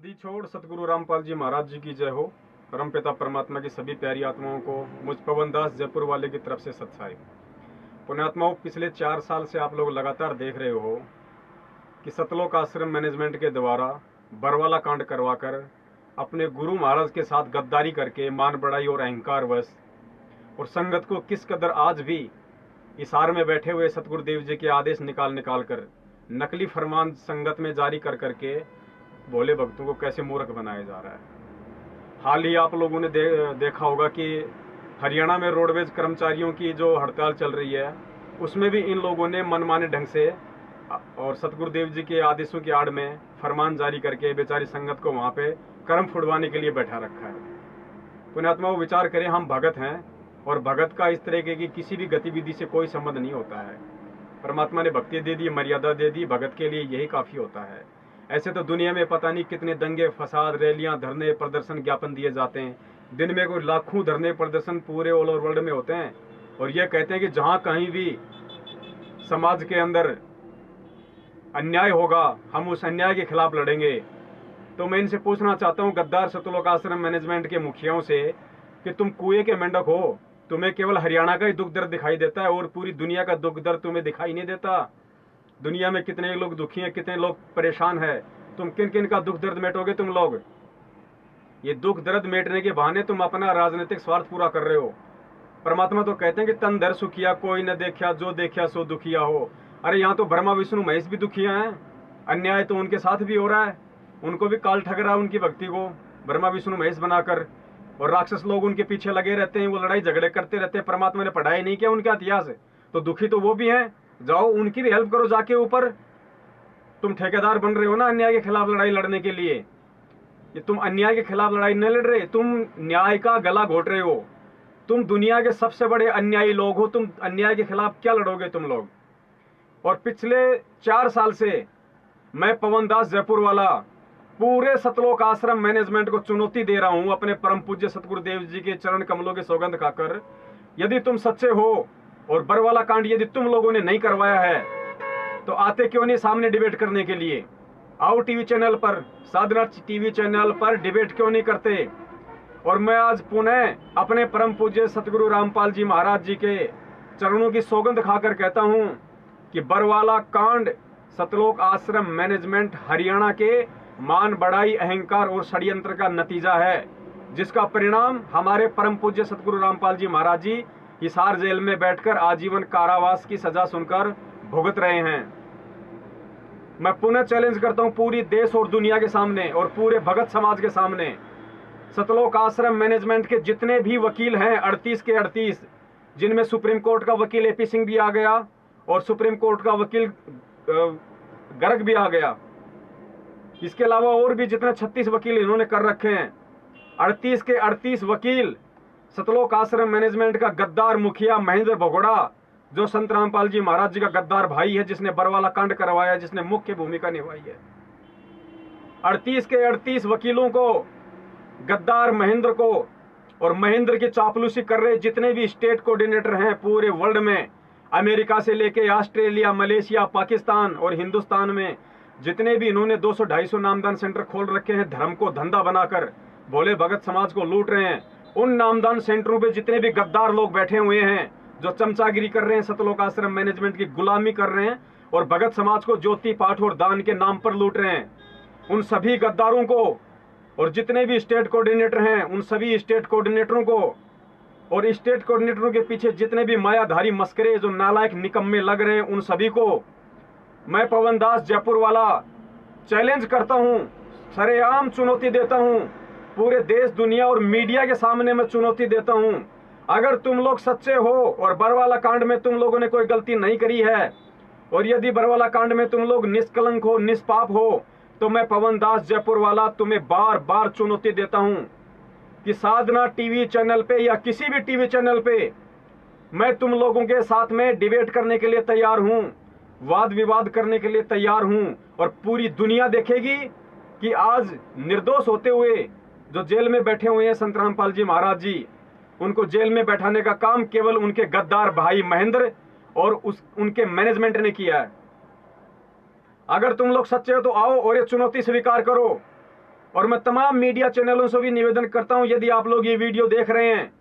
नदी छोड़ सतगुरु रामपाल जी महाराज जी की जय हो। परमपिता परमात्मा की सभी प्यारी आत्माओं को मुझ पवन दास जयपुर वाले की तरफ से सत्साई। पुण्यात्माओं, पिछले 4 साल से आप लोग लगातार देख रहे हो कि सतलोक आश्रम मैनेजमेंट के द्वारा बरवाला कांड करवाकर अपने गुरु महाराज के साथ गद्दारी करके मान बढ़ाई और अहंकार वश और संगत को किस कदर आज भी इशार में बैठे हुए सतगुरुदेव जी के आदेश निकाल कर नकली फरमान संगत में जारी कर करके भोले भक्तों को कैसे मूर्ख बनाया जा रहा है। हाल ही आप लोगों ने देखा होगा कि हरियाणा में रोडवेज कर्मचारियों की जो हड़ताल चल रही है, उसमें भी इन लोगों ने मनमाने ढंग से और सतगुरुदेव जी के आदेशों की आड़ में फरमान जारी करके बेचारी संगत को वहां पे कर्म फुड़वाने के लिए बैठा रखा है। पुण्यात्माओं, विचार करें, हम भगत हैं और भगत का इस तरह की किसी भी गतिविधि से कोई संबंध नहीं होता है। परमात्मा ने भक्ति दे दी, मर्यादा दे दी, भगत के लिए यही काफी होता है। ऐसे तो दुनिया में पता नहीं कितने दंगे फसाद, रैलियां, धरने, प्रदर्शन, ज्ञापन दिए जाते हैं। दिन में कोई लाखों धरने प्रदर्शन पूरे ऑल ओवर वर्ल्ड में होते हैं और ये कहते हैं कि जहां कहीं भी समाज के अंदर अन्याय होगा हम उस अन्याय के खिलाफ लड़ेंगे। तो मैं इनसे पूछना चाहता हूं, गद्दार सतलोक आश्रम मैनेजमेंट के मुखियाओं से, कि तुम कुएं के मेंढक हो। तुम्हें केवल हरियाणा का ही दुख दर्द दिखाई देता है और पूरी दुनिया का दुख दर्द तुम्हें दिखाई नहीं देता। दुनिया में कितने लोग दुखी हैं, कितने लोग परेशान हैं, तुम किन किन का दुख दर्द मेटोगे तुम लोग? ये दुख दर्द मेटने के बहाने तुम अपना राजनीतिक स्वार्थ पूरा कर रहे हो। परमात्मा तो कहते हैं कि तन धर सुखिया कोई न देखा, जो देखा सो दुखिया हो। अरे यहाँ तो ब्रह्मा विष्णु महेश भी दुखिया हैं। अन्याय तो उनके साथ भी हो रहा है, उनको भी काल ठग रहा है उनकी भक्ति को ब्रह्मा विष्णु महेश बनाकर, और राक्षस लोग उनके पीछे लगे रहते हैं, वो लड़ाई झगड़े करते रहते हैं। परमात्मा ने पढ़ाई नहीं किया उनका इतिहास, तो दुखी तो वो भी हैं। जाओ उनकी भी हेल्प करो जाके ऊपर। तुम ठेकेदार बन रहे हो ना अन्याय के खिलाफ लड़ाई लड़ने के लिए। ये तुम अन्याय के खिलाफ लड़ाई नहीं लड़ रहे, तुम न्याय का गला घोट रहे हो। तुम दुनिया के सबसे बड़े अन्यायी लोग हो, तुम अन्याय के खिलाफ क्या लड़ोगे तुम लोग? और पिछले 4 साल से मैं पवन दास जयपुर वाला पूरे सतलोक आश्रम मैनेजमेंट को चुनौती दे रहा हूं, अपने परम पूज्य सतगुरुदेव जी के चरण कमलों की सौगंध खाकर। यदि तुम सच्चे हो और बरवाला कांड यदि तुम लोगों ने नहीं करवाया है, तो आते क्यों नहीं सामने डिबेट करने के लिए? आओ टीवी चैनल पर, साधना टीवी चैनल पर डिबेट क्यों नहीं करते? और मैं आज पुनः अपने परम पूज्य सतगुरु रामपाल जी महाराज जी के चरणों की सौगंध खाकर कहता हूं कि बरवाला कांड सतलोक आश्रम मैनेजमेंट हरियाणा के मान बढ़ाई, अहंकार और षड्यंत्र का नतीजा है, जिसका परिणाम हमारे परम पूज्य सतगुरु रामपाल जी महाराज जी हिसार जेल में बैठकर आजीवन कारावास की सजा सुनकर भुगत रहे हैं। मैं पुनः चैलेंज करता हूं पूरी देश और दुनिया के सामने और पूरे भगत समाज के सामने, सतलोक आश्रम मैनेजमेंट के जितने भी वकील हैं 38 के 38, जिनमें सुप्रीम कोर्ट का वकील एपी सिंह भी आ गया और सुप्रीम कोर्ट का वकील गर्ग भी आ गया, इसके अलावा और भी जितने 36 वकील इन्होंने कर रखे हैं, 38 के 38 वकील सतलोक आश्रम मैनेजमेंट का गद्दार मुखिया महेंद्र भगोड़ा, जो संत रामपाल जी महाराज जी का गद्दार भाई है, जिसने बरवाला कांड करवाया, जिसने मुख्य भूमिका निभाई है। 38 के 38 वकीलों को, गद्दार महेंद्र को और महेंद्र की चापलूसी कर रहे जितने भी स्टेट कोऑर्डिनेटर हैं पूरे वर्ल्ड में, अमेरिका से लेके ऑस्ट्रेलिया, मलेशिया, पाकिस्तान और हिंदुस्तान में जितने भी इन्होंने 200-250 नामदान सेंटर खोल रखे हैं, धर्म को धंधा बनाकर भोले भगत समाज को लूट रहे हैं, उन नामदान सेंटरों पे जितने भी गद्दार लोग बैठे हुए हैं, जो चमचागिरी कर रहे हैं, सतलोक आश्रम मैनेजमेंट की गुलामी कर रहे हैं और भगत समाज को ज्योति पाठ और दान के नाम पर लूट रहे हैं, उन सभी गद्दारों को और जितने भी स्टेट कोऑर्डिनेटर हैं, उन सभी स्टेट कोऑर्डिनेटरों को और स्टेट कोऑर्डिनेटरों के पीछे जितने भी मायाधारी मस्करे जो नालायक निकम्मे लग रहे हैं, उन सभी को मैं पवन दास जयपुर वाला चैलेंज करता हूं, सरेआम चुनौती देता हूं, पूरे देश दुनिया और मीडिया के सामने मैं चुनौती देता हूं। अगर तुम लोग सच्चे हो और बरवाला कांड में तुम लोगों ने कोई गलती नहीं करी है और यदि बरवाला कांड में तुम लोग निष्कलंक हो, निष्पाप हो, तो मैं पवन दास जयपुर वाला तुम्हें बार बार चुनौती देता हूं कि साधना टीवी चैनल पे या किसी भी टीवी चैनल पे मैं तुम लोगों के साथ में डिबेट करने के लिए तैयार हूं, वाद विवाद करने के लिए तैयार हूं और पूरी दुनिया देखेगी कि आज निर्दोष होते हुए जो जेल में बैठे हुए हैं संत रामपाल जी महाराज जी, उनको जेल में बैठाने का काम केवल उनके गद्दार भाई महेंद्र और उनके मैनेजमेंट ने किया है। अगर तुम लोग सच्चे हो तो आओ और ये चुनौती स्वीकार करो और मैं तमाम मीडिया चैनलों से भी निवेदन करता हूं, यदि आप लोग ये वीडियो देख रहे हैं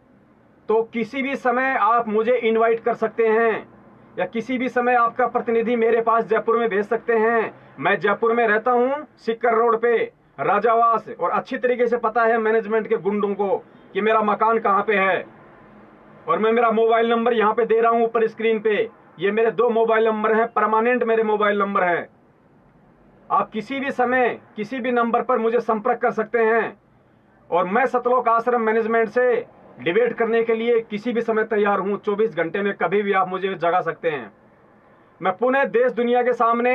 तो किसी भी समय आप मुझे इनवाइट कर सकते हैं, या किसी भी समय आपका प्रतिनिधि मेरे पास जयपुर में भेज सकते हैं। मैं जयपुर में रहता हूं, सिक्कर रोड पे, राजावास, और अच्छी तरीके से पता है मैनेजमेंट के गुंडों को कि मेरा मकान कहां पे है। और मैं मेरा मोबाइल नंबर यहां पे दे रहा हूं ऊपर स्क्रीन पे। ये मेरे 2 मोबाइल नंबर हैं, परमानेंट मेरे मोबाइल नंबर है। आप किसी भी समय किसी भी नंबर पर मुझे संपर्क कर सकते हैं, और मैं सतलोक आश्रम मैनेजमेंट से डिबेट करने के लिए किसी भी समय तैयार हूं। 24 घंटे में कभी भी आप मुझे जगा सकते हैं। मैं पुणे देश दुनिया के सामने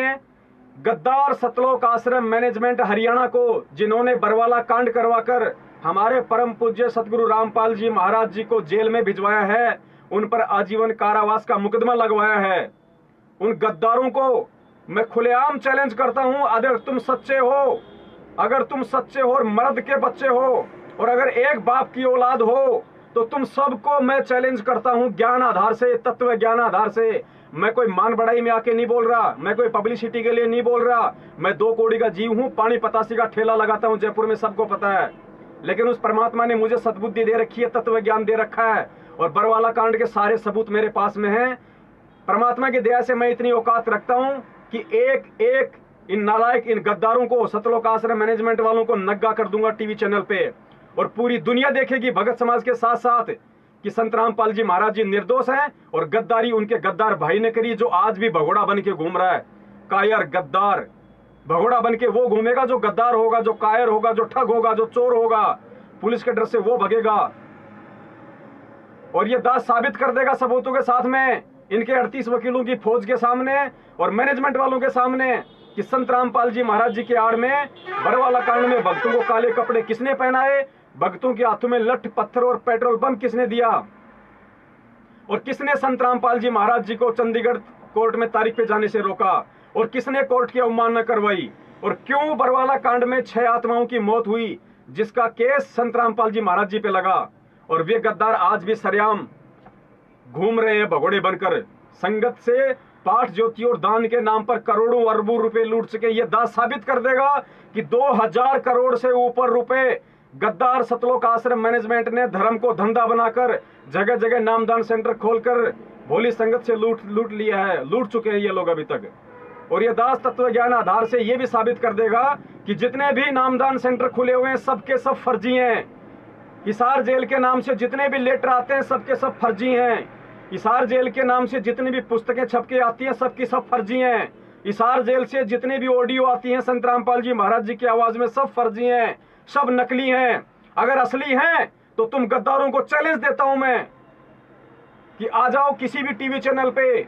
गद्दार सतलोक आश्रम मैनेजमेंट हरियाणा को, जिन्होंने बरवाला कांड करवाकर हमारे परम पूज्य सतगुरु रामपाल जी महाराज जी को जेल में भिजवाया है, उन पर आजीवन कारावास का मुकदमा लगवाया है, उन गद्दारों को मैं खुलेआम चैलेंज करता हूं। अगर तुम सच्चे हो, अगर तुम सच्चे हो और मर्द के बच्चे हो, और अगर एक बाप की औलाद हो, तो तुम सबको मैं चैलेंज करता हूं ज्ञान आधार से, तत्व ज्ञान आधार से। मैं कोई मान बढ़ाई में आके नहीं बोल रहा, मैं कोई पब्लिसिटी के लिए नहीं बोल रहा। मैं 2 कौड़ी का जीव हूं, पानी पतासी का ठेला लगाता हूं जयपुर में, सबको पता है। लेकिन उस परमात्मा ने मुझे सद्बुद्धि दे रखी है, तत्व ज्ञान दे रखा है, और बरवाला कांड के सारे सबूत मेरे पास में हैं। परमात्मा की दया से मैं इतनी औकात रखता हूं कि एक एक इन नालायक, इन गद्दारों को, सतलोक आश्रम मैनेजमेंट वालों को नग्गा कर दूंगा टीवी चैनल पे, और पूरी दुनिया देखेगी भगत समाज के साथ साथ कि संत रामपाल जी महाराज जी निर्दोष हैं, और गद्दारी उनके गद्दार भाई ने करी, जो आज भी भगोड़ा बन के घूम रहा है। कायर गद्दार भगोड़ा बन के वो घूमेगा जो गद्दार होगा, जो कायर होगा, जो ठग होगा, जो चोर होगा। पुलिस के डर से वो भगेगा, और ये दास साबित कर देगा सबूतों के साथ में, इनके 38 वकीलों की फौज के सामने और मैनेजमेंट वालों के सामने, कि संत रामपाल जी महाराज जी के आड़ में बरवाला कांड में भक्तों को काले कपड़े किसने पहनाए, भक्तों के हाथों में लठ पत्थर और पेट्रोल बम किसने दिया, और किसने संत रामपाल जी महाराज जी को चंडीगढ़ कोर्ट में तारीख पे जाने से रोका, और किसने कोर्ट की अवमानना करवाई, और क्यों बरवाला कांड में 6 आत्माओं की मौत हुई, जिसका केस संत रामपाल जी महाराज जी पे लगा। और वे गद्दार आज भी सरेआम घूम रहे हैं भगोड़े बनकर, संगत से पाठ ज्योति और दान के नाम पर करोड़ों अरबों रुपए लूट सके। ये दास साबित कर देगा कि 2000 करोड़ से ऊपर रुपए गद्दार सतलोक आश्रम मैनेजमेंट ने धर्म को धंधा बनाकर जगह जगह नामदान सेंटर खोलकर भोली संगत से लूट लिया है, लूट चुके हैं ये लोग अभी तक। और ये दास तत्व ज्ञान आधार से ये भी साबित कर देगा कि जितने भी नामदान सेंटर खुले हुए हैं सबके सब फर्जी हैं। हिसार जेल के नाम से जितने भी लेटर आते हैं सबके सब फर्जी हैं। हिसार जेल के नाम से जितनी भी पुस्तकें छप के आती हैं सबकी सब फर्जी हैं। हिसार जेल से जितने भी ऑडियो आती हैं संत रामपाल जी महाराज जी की आवाज में, सब फर्जी हैं, सब नकली हैं। अगर असली हैं तो तुम गद्दारों को चैलेंज देता हूं मैं कि आ जाओ किसी भी टीवी चैनल पे।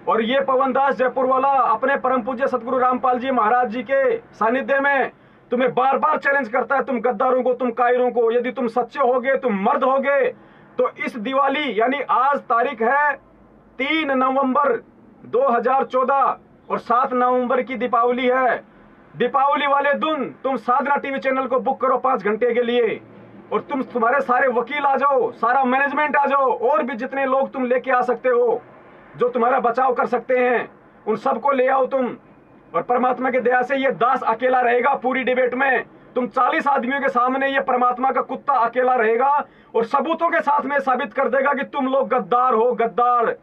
और ये पवन दास जयपुर वाला अपने परम पूज्य सतगुरु रामपाल जी महाराज जी के सानिध्य में तुम्हें बार बार चैलेंज करता है, तुम गद्दारों को, तुम कायरों को। यदि तुम सच्चे होगे, तुम मर्द होगे, तो इस दिवाली यानी आज तारीख है 3 नवंबर 2014 और 7 नवंबर की दीपावली है। दीपावली वाले दिन तुम साधना टीवी चैनल को बुक करो 5 घंटे के लिए, और तुम्हारे सारे वकील आ जाओ, सारा मैनेजमेंट आ जाओ, और भी जितने लोग तुम लेके आ सकते हो जो तुम्हारा बचाव कर सकते हैं, उन सबको ले आओ तुम। और परमात्मा की दया से ये दास अकेला रहेगा पूरी डिबेट में। तुम 40 आदमियों के सामने ये परमात्मा का कुत्ता अकेला रहेगा और सबूतों के साथ में साबित कर देगा कि तुम लोग गद्दार हो, गद्दार।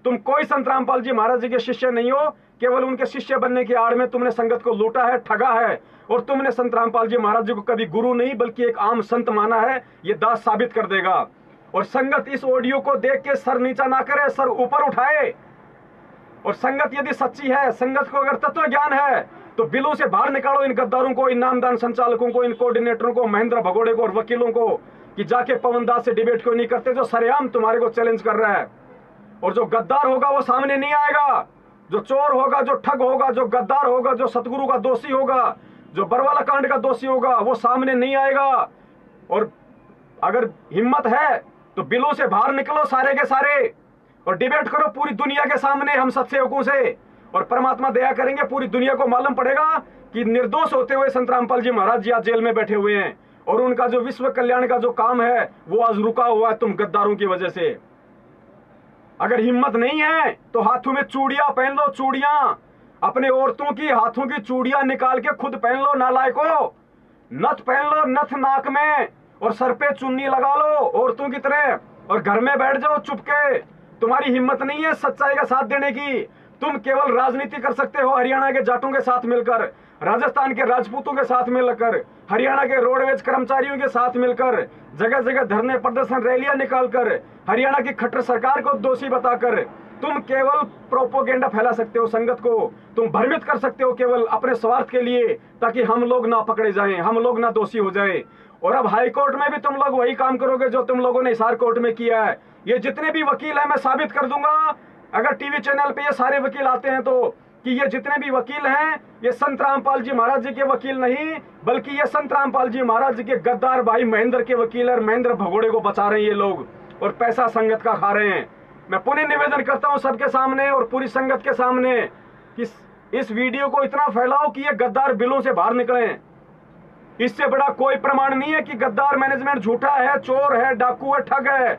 तुम कोई संत रामपाल जी महाराज जी के शिष्य नहीं हो, केवल उनके शिष्य बनने की आड़ में तुमने संगत को लूटा है, ठगा है, और तुमने संत रामपाल जी महाराज जी को कभी गुरु नहीं बल्कि एक आम संत माना है। ये दास साबित कर देगा। और संगत इस ऑडियो को देख के सर नीचा ना करे, सर ऊपर उठाए। और संगत यदि सच्ची है, संगत को अगर तत्व ज्ञान है, तो बिलों से बाहर निकालो इन गद्दारों को, इन नामदान संचालकों को, इन कोऑर्डिनेटरों को, महेंद्र भगोड़े को और वकीलों को, कि जाके पवन दास से डिबेट क्यों नहीं करते, जो सरेआम तुम्हारे को चैलेंज कर रहा है। और जो गद्दार होगा वो सामने नहीं आएगा, जो चोर होगा, जो ठग होगा, जो गद्दार होगा, जो सतगुरु का दोषी होगा, जो बरवाला कांड का दोषी होगा, वो सामने नहीं आएगा। और अगर हिम्मत है तो बिलों से बाहर निकलो सारे के सारे, और डिबेट करो पूरी दुनिया के सामने हम सत्सेवकों से, और परमात्मा दया करेंगे। पूरी दुनिया को मालूम पड़ेगा कि निर्दोष होते हुए संत रामपाल जी महाराज जी आज जेल में बैठे हुए हैं, और उनका जो विश्व कल्याण का जो काम है वो आज रुका हुआ है तुम गद्दारों की वजह से। अगर हिम्मत नहीं है तो हाथों में चूड़ियां पहन लो, चूड़ियां। अपने औरतों की हाथों की चूड़ियां निकाल के खुद पहन लो नालायकों। नथ पहन लो, नथ नाक में, और सर पे चुन्नी लगा लो औरतों की तरह, और घर में बैठ जाओ चुपके। तुम्हारी हिम्मत नहीं है सच्चाई का साथ देने की। तुम केवल राजनीति कर सकते हो हरियाणा के जाटों के साथ मिलकर, राजस्थान के राजपूतों के साथ मिलकर, हरियाणा के रोडवेज कर्मचारियों के साथ मिलकर, जगह जगह धरने प्रदर्शन रैलियां निकालकर, हरियाणा की खट्टर सरकार को दोषी बताकर तुम केवल प्रोपोगेंडा फैला सकते हो, संगत को तुम भ्रमित कर सकते हो केवल अपने स्वार्थ के लिए, ताकि हम लोग ना पकड़े जाएं, हम लोग ना दोषी हो जाएं। और अब हाई कोर्ट में भी तुम लोग वही काम करोगे जो तुम लोगों ने हिसार कोर्ट में किया है। ये जितने भी वकील हैं मैं साबित कर दूंगा, अगर टीवी चैनल पे ये सारे वकील आते हैं तो, कि ये जितने भी वकील हैं ये संत रामपाल जी महाराज जी के वकील नहीं, बल्कि ये संत रामपाल जी महाराज जी के गद्दार भाई महेंद्र के वकील है। महेंद्र भगोड़े को बचा रहे हैं ये लोग, और पैसा संगत का खा रहे हैं। मैं पुनः निवेदन करता हूं सबके सामने और पूरी संगत के सामने कि इस वीडियो को इतना फैलाओ कि ये गद्दार बिलों से बाहर निकले। इससे बड़ा कोई प्रमाण नहीं है कि गद्दार मैनेजमेंट झूठा है, चोर है, डाकू है, ठग है,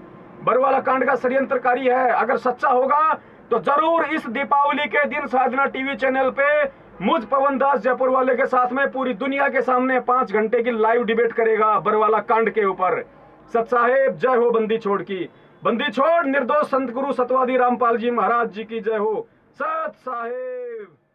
बरवाला कांड का षड्यंत्रकारी है। अगर सच्चा होगा तो जरूर इस दीपावली के दिन साधना टीवी चैनल पे मुझ पवन दास जयपुर वाले के साथ में पूरी दुनिया के सामने 5 घंटे की लाइव डिबेट करेगा बरवाला कांड के ऊपर। सत साहेब जय हो बंदी छोड़ की, बंदी छोड़ निर्दोष संत गुरु सतवादी रामपाल जी महाराज जी की जय हो। सत साहेब।